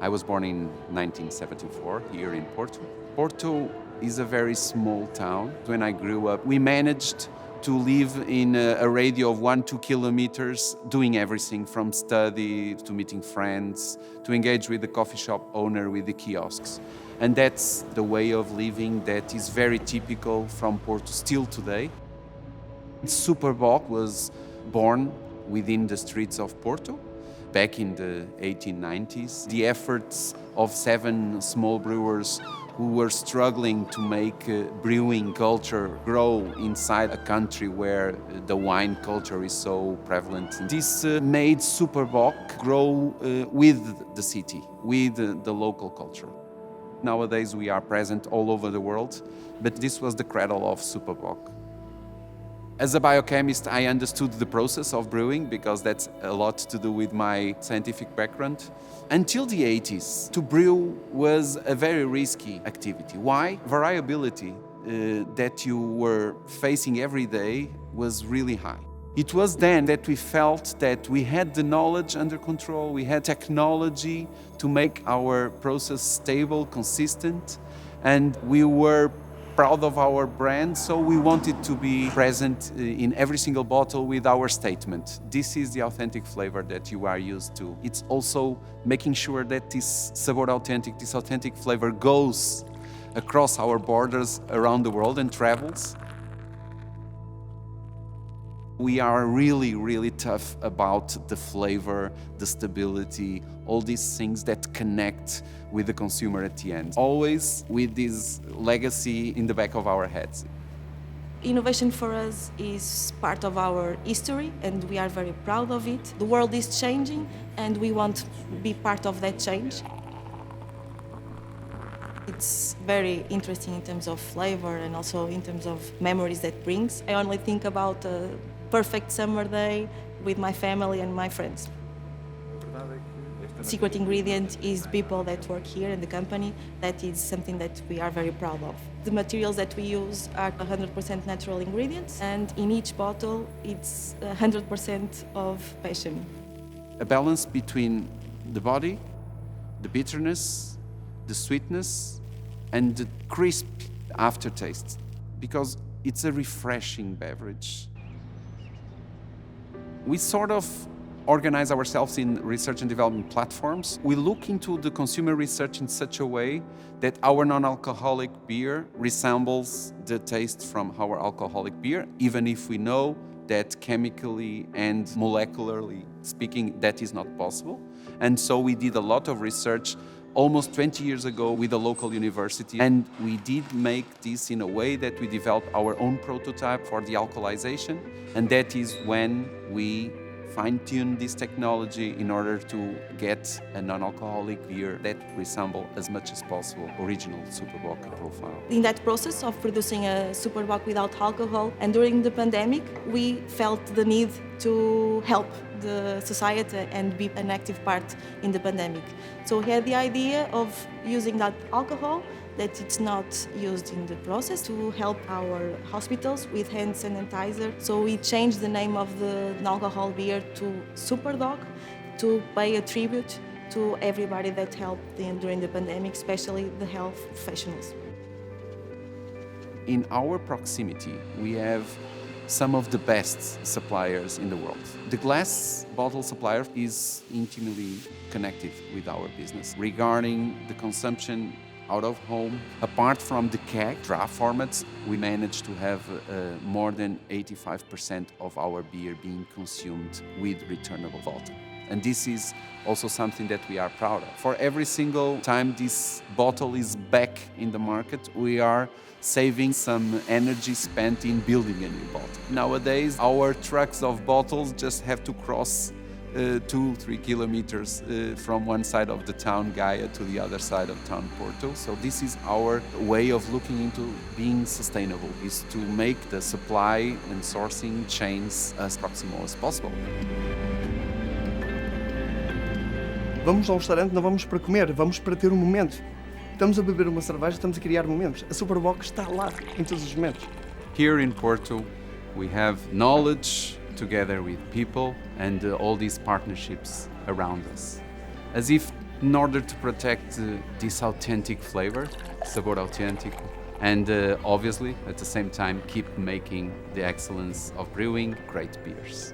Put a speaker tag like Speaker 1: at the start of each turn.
Speaker 1: I was born in 1974 here in Porto. Porto is a very small town. When I grew up, we managed to live in a radius of 1-2 kilometers, doing everything from study to meeting friends, to engage with the coffee shop owner, with the kiosks. And that's the way of living that is very typical from Porto still today. Super Bock was born within the streets of Porto back in the 1890s. The efforts of 7 small brewers who were struggling to make brewing culture grow inside a country where the wine culture is so prevalent. This made Super Bock grow with the city, with the local culture. Nowadays we are present all over the world, but this was the cradle of Super Bock. As a biochemist, I understood the process of brewing because that's a lot to do with my scientific background. Until the 80s, to brew was a very risky activity. Why? Variability that you were facing every day was really high. It was then that we felt that we had the knowledge under control, we had technology to make our process stable, consistent, and we were proud of our brand, so we wanted to be present in every single bottle with our statement. This is the authentic flavor that you are used to. It's also making sure that this sabor authentic, this authentic flavor goes across our borders around the world and travels. We are really, really tough about the flavor, the stability, all these things that connect with the consumer at the end. Always with this legacy in the back of our heads.
Speaker 2: Innovation for us is part of our history and we are very proud of it. The world is changing and we want to be part of that change. It's very interesting in terms of flavor and also in terms of memories that brings. I only think about a perfect summer day with my family and my friends. Secret ingredient is people that work here in the company. That is something that we are very proud of. The materials that we use are 100% natural ingredients, and in each bottle it's 100% of passion.
Speaker 1: A balance between the body, the bitterness, the sweetness, and the crisp aftertaste, because it's a refreshing beverage. We sort of organize ourselves in research and development platforms. We look into the consumer research in such a way that our non-alcoholic beer resembles the taste from our alcoholic beer, even if we know that chemically and molecularly speaking, that is not possible. And so we did a lot of research almost 20 years ago with a local university, and we did make this in a way that we developed our own prototype for the alcoholization, and that is when we fine-tune this technology in order to get a non-alcoholic beer that resemble as much as possible original Super Bock profile.
Speaker 2: In that process of producing a Super Bock without alcohol, and during the pandemic, we felt the need to help the society and be an active part in the pandemic. So we had the idea of using that alcohol that it's not used in the process to help our hospitals with hand sanitizer. So we changed the name of the non-alcohol beer to Super Bock to pay a tribute to everybody that helped during the pandemic, especially the health professionals.
Speaker 1: In our proximity, we have some of the best suppliers in the world. The glass bottle supplier is intimately connected with our business. Regarding the consumption out of home, apart from the keg draft formats, we managed to have more than 85% of our beer being consumed with returnable bottle. And this is also something that we are proud of. For every single time this bottle is back in the market, we are saving some energy spent in building a new bottle. Nowadays, our trucks of bottles just have to cross 2-3 kilometers from one side of the town, Gaia, to the other side of town, Porto. So this is our way of looking into being sustainable, is to make the supply and sourcing chains as proximal as possible.
Speaker 3: Vamos a um restaurante, não vamos para comer, vamos para ter um momento. Estamos a beber uma cerveja, estamos a criar momentos. A Super Bock está lá em todos os momentos.
Speaker 1: Here in Porto, we have knowledge together with people and all these partnerships around us. As if in order to protect this authentic flavor, sabor auténtico, and obviously at the same time keep making the excellence of brewing great beers.